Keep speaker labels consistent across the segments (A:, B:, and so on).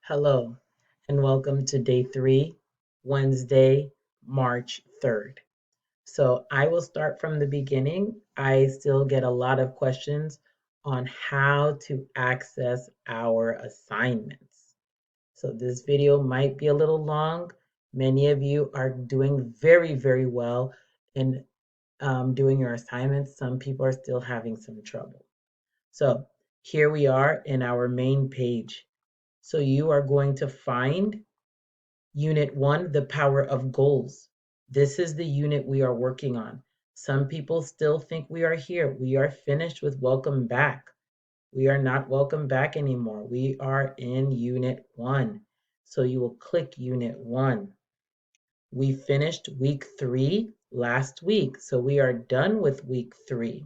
A: Hello, and welcome to day 3, Wednesday, March 3rd. So I will start from the beginning. I still get a lot of questions on how to access our assignments. So this video might be a little long. Many of you are doing very, very well in doing your assignments. Some people are still having some trouble. So here we are in our main page. So you are going to find Unit 1, the power of goals. This is the unit we are working on. Some people still think we are here. We are finished with welcome back. We are not welcome back anymore. We are in Unit 1. So you will click Unit 1. We finished week 3 last week. So we are done with week 3.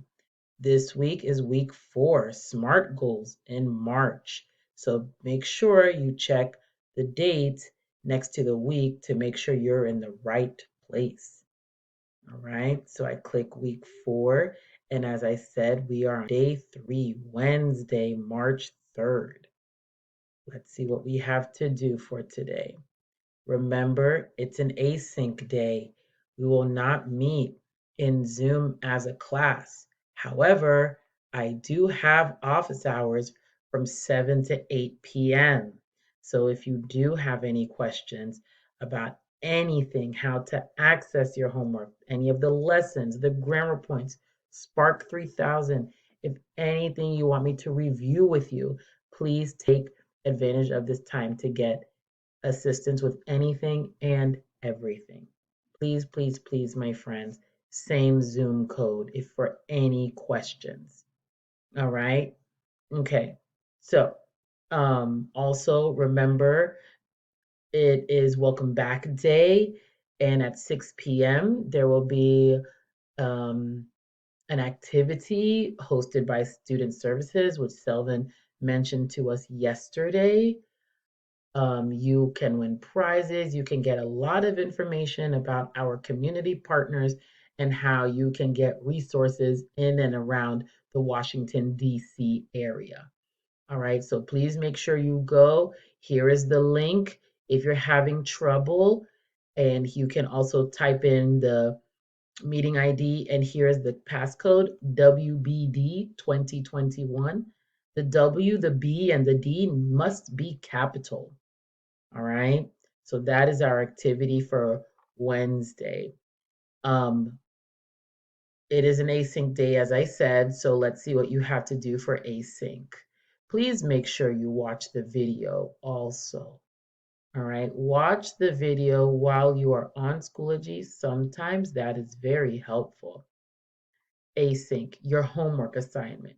A: This week is week 4, SMART goals in March. So make sure you check the date next to the week to make sure you're in the right place. All right, so I click week 4. And as I said, we are on day 3, Wednesday, March 3rd. Let's see what we have to do for today. Remember, it's an async day. We will not meet in Zoom as a class. However, I do have office hours from 7 to 8 p.m. So if you do have any questions about anything, how to access your homework, any of the lessons, the grammar points, Spark 3000, if anything you want me to review with you, please take advantage of this time to get assistance with anything and everything. Please, please, please, my friends, same Zoom code if for any questions. All right. Okay. So, also remember it is welcome back day, and at 6 p.m. there will be um, an activity hosted by Student Services, which Selvin mentioned to us yesterday. You can win prizes. You can get a lot of information about our community partners and how you can get resources in and around the Washington, D.C. area. All right, so please make sure you go. Here is the link if you're having trouble, and you can also type in the meeting ID, and here's the passcode WBD 2021. The W, the B, and the D must be capital. All right. So that is our activity for Wednesday. Um, it is an async day, as I said. So let's see what you have to do for async. Please make sure you watch the video also. All right. Watch the video while you are on Schoology. Sometimes that is very helpful. Async, your homework assignment.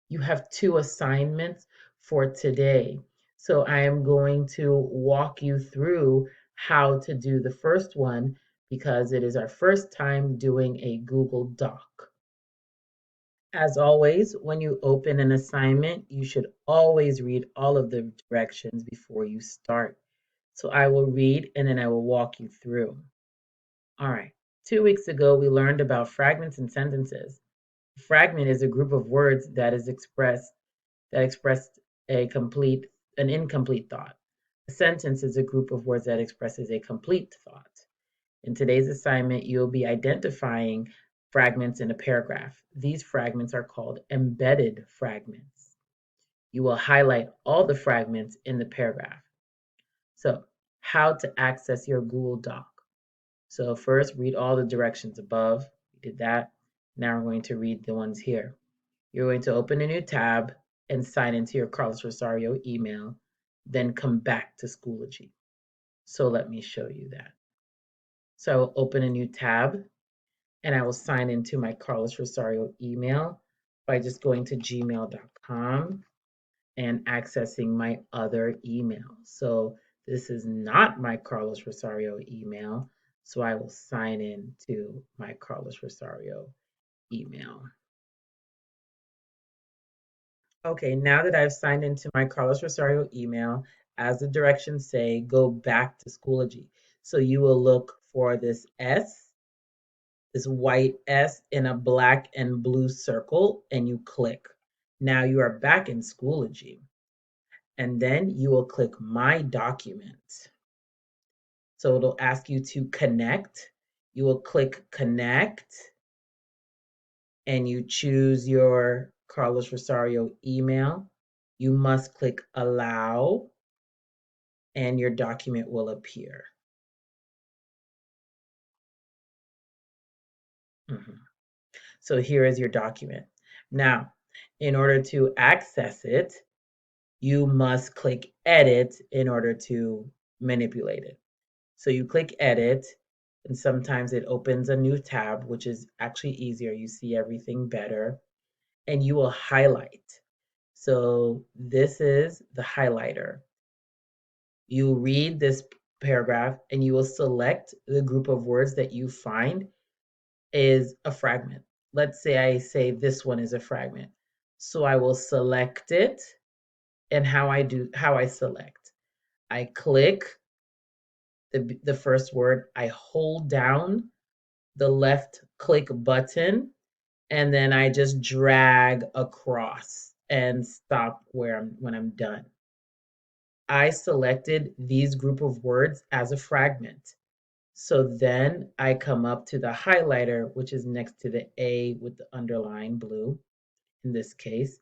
A: You have 2 assignments for today. So I am going to walk you through how to do the first one because it is our first time doing a Google Doc. As always, when you open an assignment, you should always read all of the directions before you start. So I will read and then I will walk you through. All right. 2 weeks ago, we learned about fragments and sentences. A fragment is a group of words that expressed an incomplete thought. A sentence is a group of words that expresses a complete thought. In today's assignment, you'll be identifying fragments in a paragraph. These fragments are called embedded fragments. You will highlight all the fragments in the paragraph. So, how to access your Google Doc. So first, read all the directions above. We did that. Now we're going to read the ones here. You're going to open a new tab and sign into your Carlos Rosario email, then come back to Schoology. So let me show you that. So I will open a new tab and I will sign into my Carlos Rosario email by just going to gmail.com and accessing my other email. So this is not my Carlos Rosario email, so I will sign in to my Carlos Rosario email. Okay, now that I've signed into my Carlos Rosario email, as the directions say, go back to Schoology. So you will look for this S, this white S in a black and blue circle, and you click. Now you are back in Schoology. and then you will click My Document. So it'll ask you to connect. You will click Connect, and you choose your Carlos Rosario email. You must click Allow, and your document will appear. Mhm. So here is your document. Now, in order to access it, you must click Edit in order to manipulate it. So you click Edit, and sometimes it opens a new tab, which is actually easier. You see everything better, and you will highlight. So this is the highlighter. You read this paragraph and you will select the group of words that you find is a fragment. Let's say I say this one is a fragment. So I will select it, and how I select. I click the first word, I hold down the left click button, and then I just drag across and stop when I'm done. I selected these group of words as a fragment. So then I come up to the highlighter, which is next to the A with the underline blue. In this case,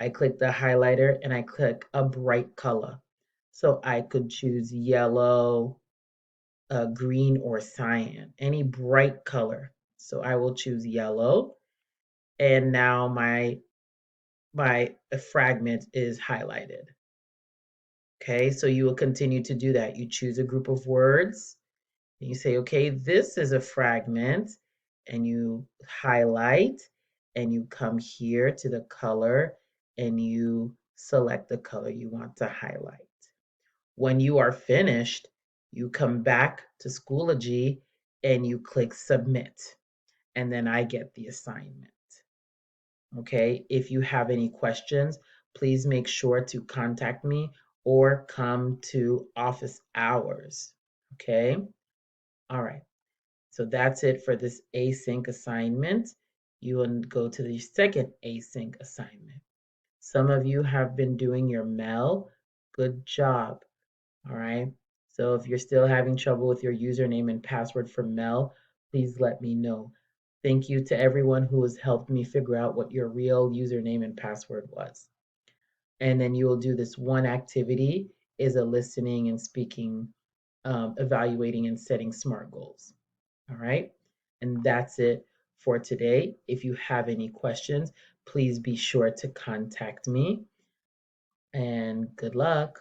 A: I click the highlighter and I click a bright color. So I could choose yellow, green, or cyan, any bright color. So I will choose yellow. And now my fragment is highlighted. Okay, so you will continue to do that. You choose a group of words and you say, okay, this is a fragment, and you highlight and you come here to the color and you select the color you want to highlight. When you are finished, you come back to Schoology and you click submit, and then I get the assignment. Okay, if you have any questions, please make sure to contact me or come to office hours. Okay, all right. So that's it for this async assignment. You will go to the second async assignment. Some of you have been doing your Mel. Good job. All right. So if you're still having trouble with your username and password for Mel, please let me know. Thank you to everyone who has helped me figure out what your real username and password was. And then you will do this one activity is a listening and speaking, evaluating and setting SMART goals. All right. And that's it for today. If you have any questions, please be sure to contact me, and good luck.